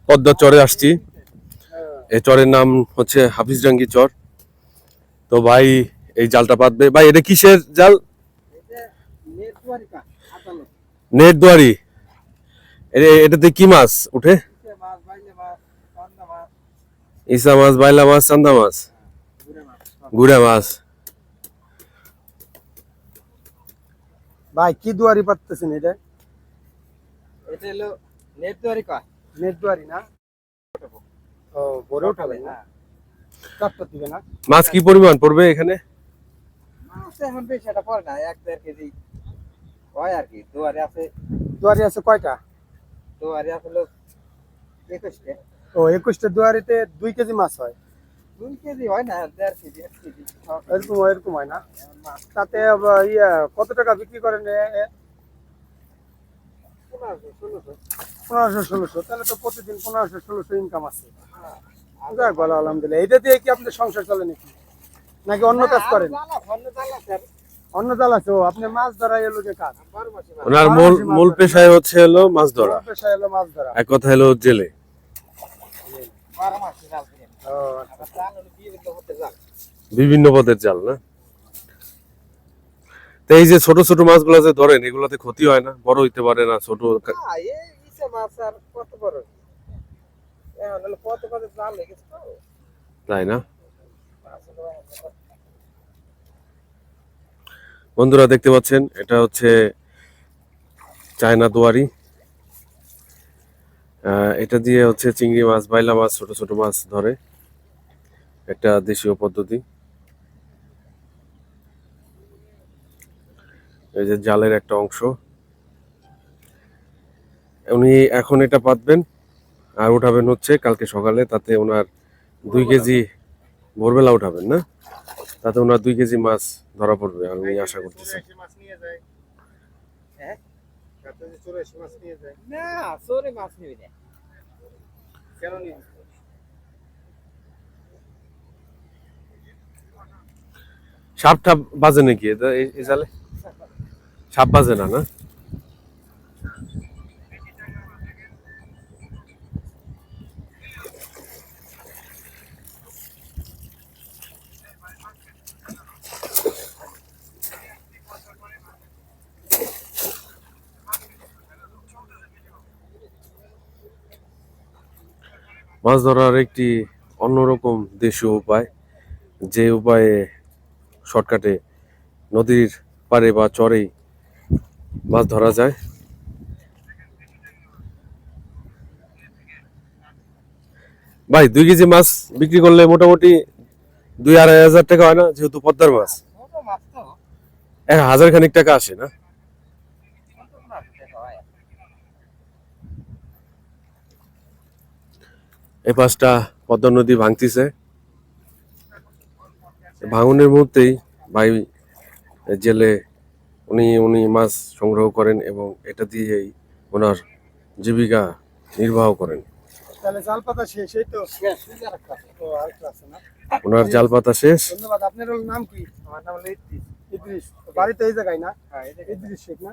পদ্মা চরে আসছি। এই চরের নাম হচ্ছে হাফিজডাঙ্গি চর। তো ভাই এই জালটা পাতবে। ভাই এটা কিসের জাল? নেট দুয়ারি। এটাতে কি মাছ উঠে? ইসা মাছ, বাইলা মাছ, চান্দা মাছ, গুড়া মাছ। ভাই কি দুয়ারি পাততেছেন এটা? এটা হলো নেট দুয়ারি কয়। নেট দুয়ারি না? ও বড় উঠাবে না? কাটতে দিবে না? মাছ কি পরিমাণ পড়বে এখানে? মাছ এখন বেশি এটা পড়ে না, 1-1.5 কেজি হয় আর কি। দুয়ারি আছে কয়টা? দুয়ারি আছে হলো 21টা। ও 21টা দুয়ারিতে 2 কেজি মাছ হয়। 2 কেজি হয় না, 1.5 কেজি 1 কেজি এরকম হয় না? তাতে কত টাকা বিক্রি করেন? 1500-1600। তাহলে তো প্রতিদিন 1500-1600 ইনকাম আছে। যাক ভালো, আলহামদুলিল্লাহ। এটা দিয়ে কি আপনাদের সংসার চলে নাকি অন্য কাজ করেন? অন্য জাল আছে। ও আপনি মাছ ধরা এলো যে কাজ? ওনার মূল পেশায় হচ্ছে হলো মাছ ধরা। পেশায় এলো মাছ ধরা। এক কথা হলো জেলে। বিভিন্ন পদের জাল না? তো এই যে ছোট ছোট মাছগুলো যে ধরেন, এগুলাতে ক্ষতি হয় না? বড় হইতে পারে না ছোট? তাই না? বন্ধুরা দেখতে পাচ্ছেন, এটা হচ্ছে চায়না দুয়ারি। এটা দিয়ে হচ্ছে চিংড়ি মাছ, বাইলা মাছ, ছোট ছোট মাছ ধরে। একটা দেশীয় পদ্ধতি। এই যে জালের একটা অংশ। উনি এখন এটা পাতবেন আর উঠাবেন হচ্ছে কালকে সকালে। তাতে ওনার 2 কেজি, ভোরবেলা উঠাবেন না? তাতে ওনার 2 কেজি মাছ ধরা পড়বে আমি আশা করতেছি। সাপটা বাজে নাকি এই জালে? সাপ বাজে না? না মাছ ধরার একটি অন্যরকম দেশীয় উপায়, যে উপায়ে শর্টকাটে নদীর পাড়ে বা চরেই মাছ ধরা যায়। ভাই 2 কেজি মাছ বিক্রি করলে মোটামুটি 2-2.5 হাজার টাকা হয় না? যেহেতু পদ্মার মাছ 1,000 খানিক টাকা আসে না? এই পাশটা পদ্মা নদী ভাঙতিছে। ভাঙনের মুহূর্তেই ভাই জেলে উনি মাছ সংগ্রহ করেন এবং এটা দিয়েই ওনার জীবিকা নির্বাহ করেন। তাহলে জাল পাতা শেষ? এই তো শেষ। ওনার জাল পাতা শেষ। ধন্যবাদ। আপনার নাম কি? আমার নাম হলো ইদ্রিস। ইদ্রিস। বাড়ি তো এই জায়গায় না? হ্যাঁ, ইদ্রিস শেখ না?